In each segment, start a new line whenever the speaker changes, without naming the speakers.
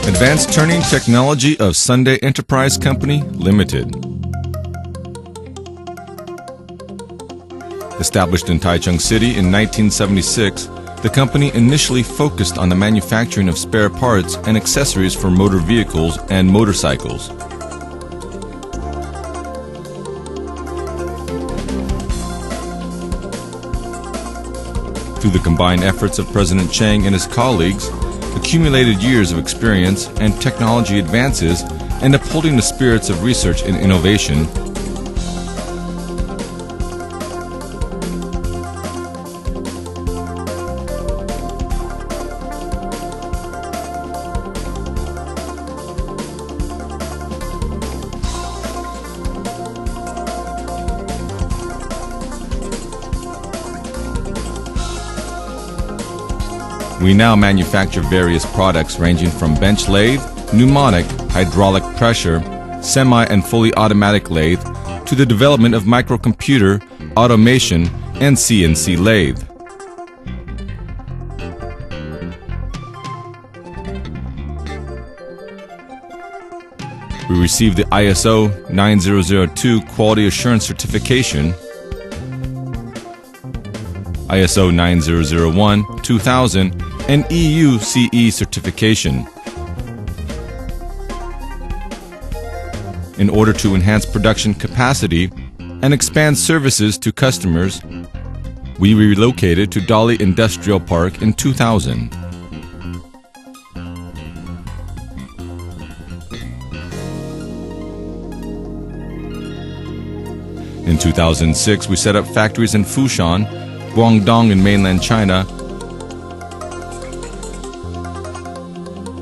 Advanced Turning Technology of Senday Enterprise Company Limited. Established in Taichung City in 1976, the company initially focused on the manufacturing of spare parts and accessories for motor vehicles and motorcycles. Through the combined efforts of President Chiang and his colleagues, accumulated years of experience and technology advances, and upholding the spirits of research and innovation, we now manufacture various products ranging from bench lathe, pneumatic, hydraulic pressure, semi and fully automatic lathe, to the development of microcomputer, automation, and CNC lathe. We received the ISO 9002 Quality Assurance Certification, ISO 9001, 2000, and EU CE certification. In order to enhance production capacity and expand services to customers, we relocated to Dali Industrial Park in 2000. In 2006, we set up factories in Fushan, Guangdong in Mainland China,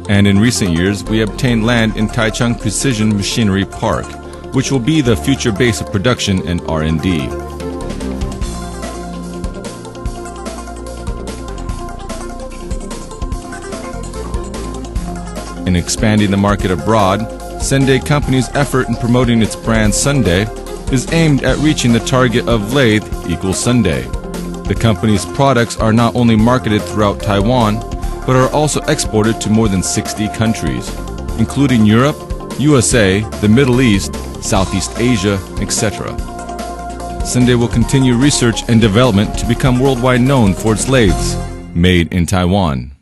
and in recent years we obtained land in Taichung Precision Machinery Park, which will be the future base of production and R&D. In expanding the market abroad, Senday Company's effort in promoting its brand Senday is aimed at reaching the target of lathe equals Senday. The company's products are not only marketed throughout Taiwan, but are also exported to more than 60 countries, including Europe, USA, the Middle East, Southeast Asia, etc. Senday will continue research and development to become worldwide known for its lathes made in Taiwan.